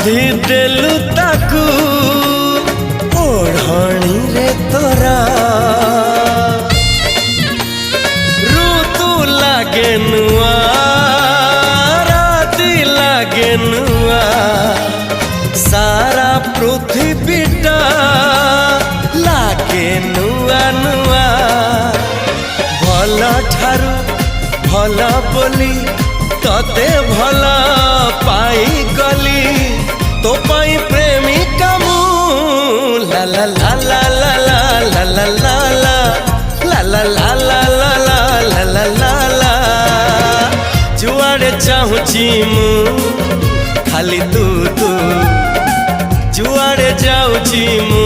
बांधी देलु ताकू ओढ़णी रे तोरा ऋतु लागे नुआ राति लागे नुआ सारा पृथ्वीटा लागे नुआ नुआ भल ठारू भल बोली तते भल पाई गली तो पाई प्रेमिका मु ला ला ला ला ला ला ला ला ला ला ला ला ला ला ला ला ला ला जुआड़े चाहूची मु खाली तू तू जुआड़े जाऊची मु